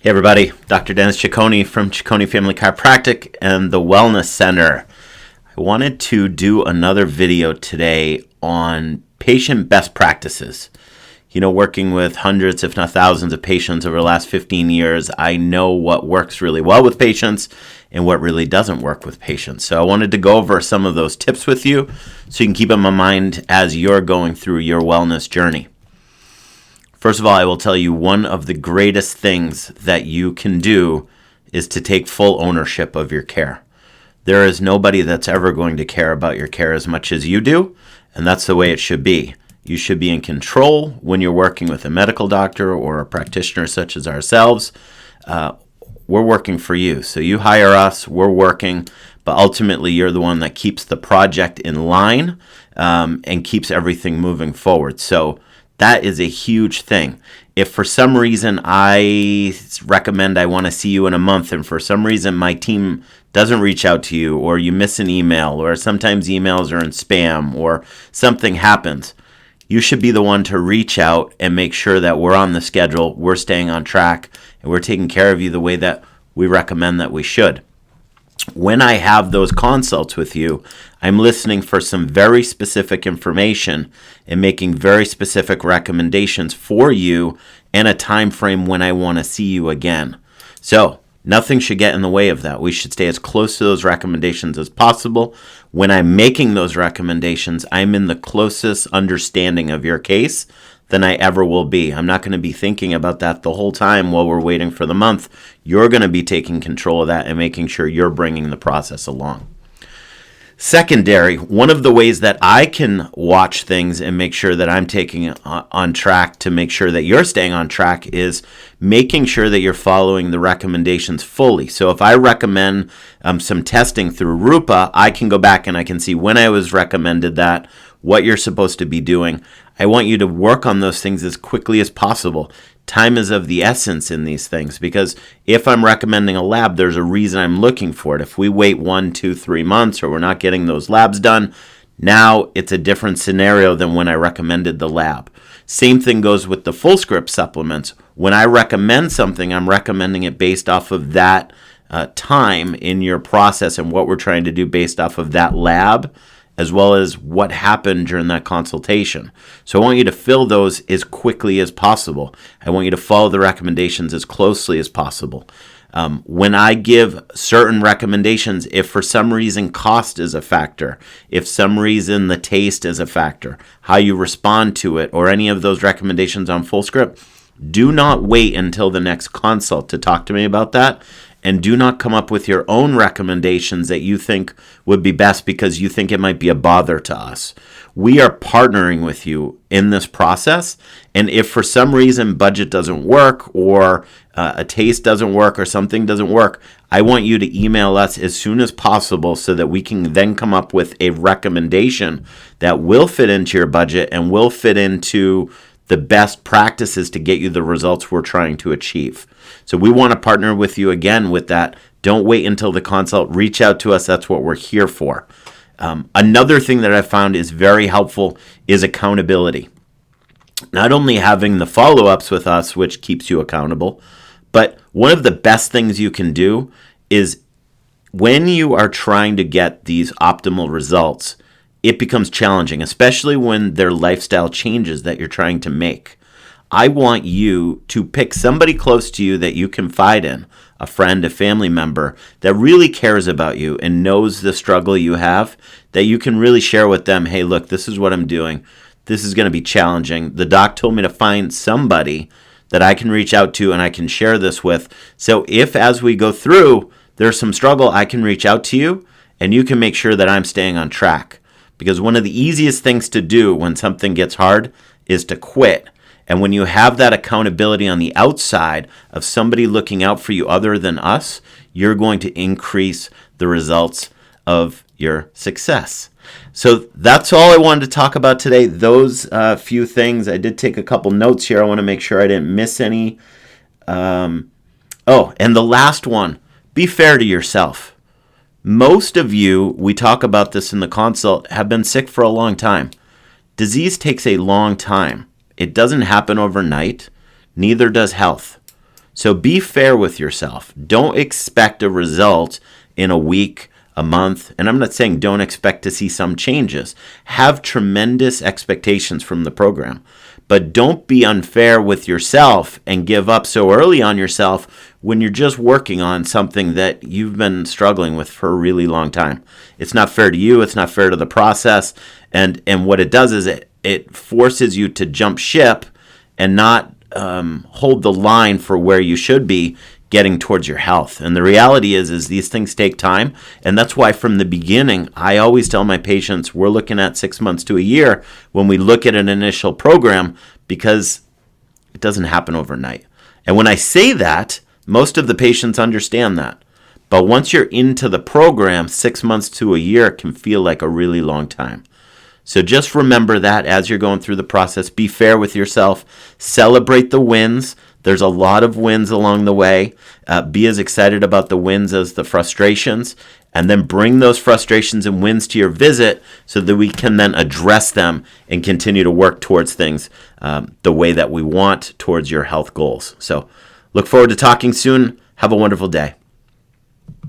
Hey everybody, Dr. Dennis Ciccone from Ciccone Family Chiropractic and the Wellness Center. I wanted to do another video today on patient best practices. Working with hundreds, if not thousands of patients over the last 15 years, I know what works really well with patients and what really doesn't work with patients. So I wanted to go over some of those tips with you so you can keep them in mind as you're going through your wellness journey. First of all, I will tell you one of the greatest things that you can do is to take full ownership of your care. There is nobody that's ever going to care about your care as much as you do, and that's the way it should be. You should be in control when you're working with a medical doctor or a practitioner such as ourselves. We're working for you. So you hire us, we're working, but ultimately you're the one that keeps the project in line and keeps everything moving forward. So that is a huge thing. If for some reason I recommend I want to see you in a month and for some reason my team doesn't reach out to you, or you miss an email, or sometimes emails are in spam, or something happens, you should be the one to reach out and make sure that we're on the schedule, we're staying on track, and we're taking care of you the way that we recommend that we should. When I have those consults with you, I'm listening for some very specific information and making very specific recommendations for you and a time frame when I want to see you again. So nothing should get in the way of that. We should stay as close to those recommendations as possible. When I'm making those recommendations, I'm in the closest understanding of your case than I ever will be. I'm not going to be thinking about that the whole time while we're waiting for the month. You're going to be taking control of that and making sure you're bringing the process along. Secondary, one of the ways that I can watch things and make sure that I'm taking on track to make sure that you're staying on track is making sure that you're following the recommendations fully. So if I recommend some testing through Rupa, I can go back and I can see when I was recommended that, what you're supposed to be doing. I want you to work on those things as quickly as possible. Time is of the essence in these things, because if I'm recommending a lab, there's a reason I'm looking for it. If we wait 1, 2, 3 months or we're not getting those labs done, now it's a different scenario than when I recommended the lab. Same thing goes with the full script supplements. When I recommend something, I'm recommending it based off of that time in your process and what we're trying to do based off of that lab, as well as what happened during that consultation. So I want you to fill those as quickly as possible. I want you to follow the recommendations as closely as possible. When I give certain recommendations, if for some reason cost is a factor, if some reason the taste is a factor, how you respond to it, or any of those recommendations on full script, do not wait until the next consult to talk to me about that. And do not come up with your own recommendations that you think would be best because you think it might be a bother to us. We are partnering with you in this process. And if for some reason budget doesn't work, or a taste doesn't work, or something doesn't work, I want you to email us as soon as possible so that we can then come up with a recommendation that will fit into your budget and will fit into the best practices to get you the results we're trying to achieve. So we want to partner with you again with that. Don't wait until the consult. Reach out to us. That's what we're here for. Another thing that I found is very helpful is accountability. Not only having the follow-ups with us, which keeps you accountable, but one of the best things you can do is when you are trying to get these optimal results, it becomes challenging, especially when there are lifestyle changes that you're trying to make. I want you to pick somebody close to you that you confide in, a friend, a family member that really cares about you and knows the struggle you have, that you can really share with them, hey, look, this is what I'm doing. This is going to be challenging. The doc told me to find somebody that I can reach out to and I can share this with. So if as we go through, there's some struggle, I can reach out to you and you can make sure that I'm staying on track. Because one of the easiest things to do when something gets hard is to quit. And when you have that accountability on the outside of somebody looking out for you other than us, you're going to increase the results of your success. So that's all I wanted to talk about today. Those few things. I did take a couple notes here. I want to make sure I didn't miss any. And the last one, be fair to yourself. Most of you, we talk about this in the consult, have been sick for a long time. Disease takes a long time. It doesn't happen overnight. Neither does health. So be fair with yourself. Don't expect a result in a week, a month. And I'm not saying don't expect to see some changes. Have tremendous expectations from the program. But don't be unfair with yourself and give up so early on yourself when you're just working on something that you've been struggling with for a really long time. It's not fair to you. It's not fair to the process. And what it does is it forces you to jump ship and not hold the line for where you should be getting towards your health. And the reality is these things take time. And that's why from the beginning, I always tell my patients, we're looking at 6 months to a year when we look at an initial program, because it doesn't happen overnight. And when I say that, most of the patients understand that. But once you're into the program, 6 months to a year can feel like a really long time. So just remember that as you're going through the process. Be fair with yourself. Celebrate the wins. There's a lot of wins along the way. Be as excited about the wins as the frustrations. And then bring those frustrations and wins to your visit so that we can then address them and continue to work towards things the way that we want towards your health goals. So look forward to talking soon. Have a wonderful day.